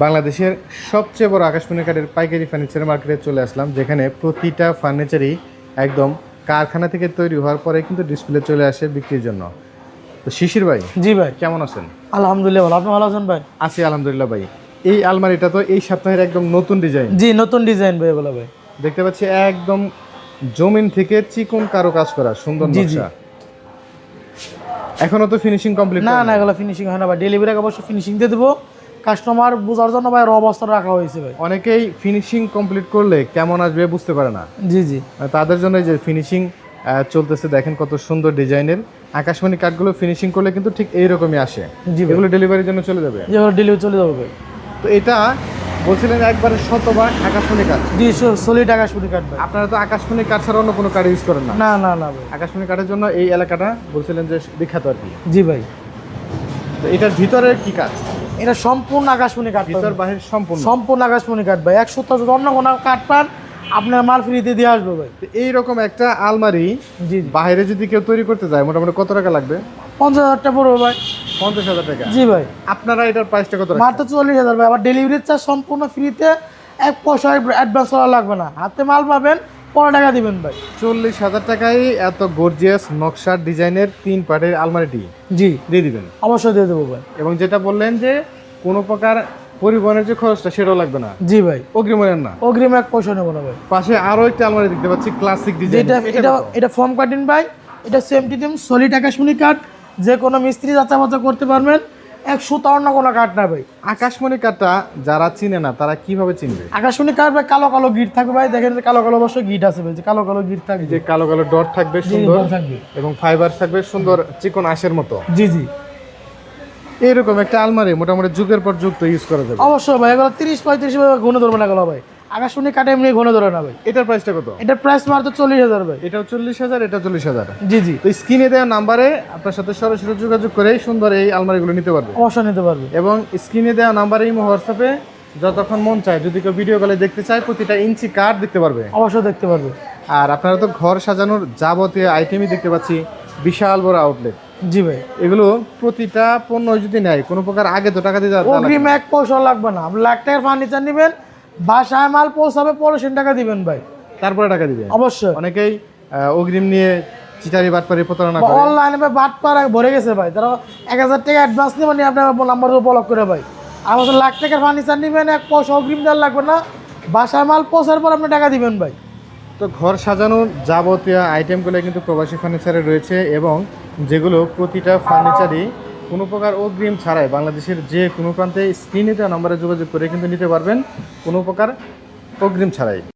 বাংলাদেশের সবচেয়ে বড় আকাশমণি কাঠের পাইকারি ফার্নিচার মার্কেটে চলে আসলাম, যেখানে প্রতিটা ফার্নিচারই একদম কারখানা থেকে তৈরি হওয়ার পরে কিন্তু ডিসপ্লে চলে আসে বিক্রির জন্য। তো শিশির ভাই, জি ভাই, কেমন আছেন? আলহামদুলিল্লাহ ভালো। আপনি ভালো আছেন ভাই? আছি আলহামদুলিল্লাহ ভাই। এই আলমারিটা তো এই সপ্তাহের একদম নতুন ডিজাইন। জি, নতুন ডিজাইন ভাই এগুলো ভাই। দেখতে পাচ্ছি একদম জমিন থেকে চিকন কারো কাজ করা সুন্দর জি, নকশা। এখনো তো ফিনিশিং কমপ্লিট না না, এগুলো ফিনিশিং হয় না ভাই। ডেলিভারি অবশ্য ফিনিশিং দিয়ে দেবো, কাস্টমার বোঝার জন্য ভাই র অবস্থা রাখা হয়েছে ভাই। অনেকেই ফিনিশিং কমপ্লিট করলে কেমন আসবে বুঝতে পারে না। জি জি, তাদের জন্য যে ফিনিশিং চলতেছে, দেখেন কত সুন্দর ডিজাইনের আকাশমণি কাঠগুলো ফিনিশিং করলে কিন্তু ঠিক এইরকমই আসে। জি ভাই, এগুলো ডেলিভারির জন্য চলে যাবে। যেগুলো ডেলিভারি চলে যাবে ভাই। তো এটা বলছিলেন একবারে শতভাগ আকাশমণি কাঠ। জি, সলিড আকাশমণি কাঠ ভাই। আপনারা তো আকাশমণি কাঠ ছাড়া অন্য কোনো কাঠ ইউজ করেন না? না না না ভাই। আকাশমণি কাঠের জন্য এই এলাকাটা বলছিলেন যে বিখ্যাত আর কি। জি ভাই, তো এটার ভিতরে কি কাঠ? এটা সম্পূর্ণ আকাশমণি কাঠ, ভিতর বাহির সম্পূর্ণ সম্পূর্ণ আকাশমণি কাঠ ভাই। 100 যদি অন্য কোনো কাঠ পান আপনার মাল ফ্রিতে দিয়ে আসবে ভাই। তো এইরকম একটা আলমারি জি, বাইরে যদি কেউ তৈরি করতে যায় মোটামুটি কত টাকা লাগবে? 50,000 টাকা পড়বে ভাই। 50,000 টাকা? জি ভাই, আপনারা এটার প্রাইসটা কত রাখছেন? মাত্র 40,000 ভাই। আবার ডেলিভারি চার্জ সম্পূর্ণ ফ্রিতে, 1 পয়সা অ্যাডভান্স করা লাগবে না। হাতে মাল পাবেন, 15 টাকা দিবেন ভাই। 40,000 টাকায় এত গর্জিয়াস নকশার ডিজাইনের 3 পার্টের আলমারিটি জি, দিয়ে দিবেন। অবশ্যই দিয়ে দেবো ভাই। এবং যেটা বললেন যে কোনো প্রকার পরিবহনের যে খরচটা সেটাও লাগবে না। জি ভাই, অগ্রিমের না। অগ্রিম 1 পয়সা নেবো না ভাই। পাশে আরো একটা আলমারি দেখতে পাচ্ছি ক্লাসিক ডিজাইন। এটা ফর্ম কাটিং ভাই। এটা সেম টু সেম সলিড আকাশমণি কাঠ, যে কোনো মিস্ত্রি যাচাবাচা করতে পারবেন। 100 অন্য কোনো কাঠ না ভাই। আকাশমণি কাঠটা যারা চিনে না তারা কিভাবে চিনবে? আকাশমণি কাঠ ভাই কালো কালো গিট থাকবে ভাই। দেখেন কালো কালো অবশ্যই গিট আছে ভাই, যে কালো কালো গিট থাকবে, যে কালো কালো ডট থাকবে জি, সুন্দর ডট থাকবে। এবং ফাইবার থাকবে সুন্দর চিকন আঁশের মতো। জি জি, এরকম একটা আলমারি মোটামুটি যুগের পর যুগ তো ইউজ করা যাবে। অবশ্যই ভাই। এগুলো 30-35 ভাবে ঘন ধরবে না এগুলো ভাই। আকাশমণি কাঠে এমনি ঘন ধরে না ভাই। এটার প্রাইসটা কত? এটার প্রাইস মাত্র 40,000 ভাই। এটাও 40,000, এটা 40,000। জি জি, তো স্ক্রিনে দেওয়া নাম্বারে আপনার সাথে সরাসরি যোগাযোগ করে সুন্দর এই আলমারিগুলো নিতে পারবে। অবশ্যই নিতে পারবে। এবং স্ক্রিনে দেওয়া নাম্বারে ইমো হোয়াটসঅ্যাপে যতক্ষণ মন চায় যদি কেউ ভিডিও কলে দেখতে চায় প্রতিটা ইঞ্চি কাঠ দেখতে পারবে। অবশ্যই দেখতে পারবে। আর আপনারা তো ঘর সাজানোর যাবতীয় আইটেমই দেখতে পাচ্ছি, বিশাল বড় আউটলেট। জি ভাই, এগুলো প্রতিটা পণ্য যদি নেয় কোনো প্রকার আগে তো টাকা দিতে হবে না। অগ্রিম 1 পয়সা লাগবে না। আপনি লাখ টাকার ফার্নিচার নেবেন, বাসায় মাল পৌঁছাবে 1500 টাকা দিবেন ভাই। তারপরে টাকা দিবে। অবশ্যই। অনেকেই অগ্রিম নিয়ে চিটারি বাটপারি প্রতারণা করে। অনলাইনে ভাই বাট পাড়া ভরে গেছে ভাই। তারা 1000 টাকা অ্যাডভান্স নেবেন, আপনার নাম্বার ব্লক করে ভাই। আর বছর লাখ টাকার ফার্নিচার নেবেন, 1 পয়সা অগ্রিম দেওয়ার লাগবে না। বাসায় মাল পৌঁছার পর আপনি টাকা দিবেন ভাই। তো ঘর সাজানোর যাবতীয় আইটেমগুলো কিন্তু প্রবাসী ফার্নিচারে রয়েছে, এবং যেগুলো প্রতিটা ফার্নিচারই কোনো প্রকার অগ্রিম ছাড়াই বাংলাদেশের যে কোনো প্রান্তে স্ক্রিনে দেওয়া নাম্বারে যোগাযোগ করে কিন্তু নিতে পারবেন কোনো প্রকার অগ্রিম ছাড়াই।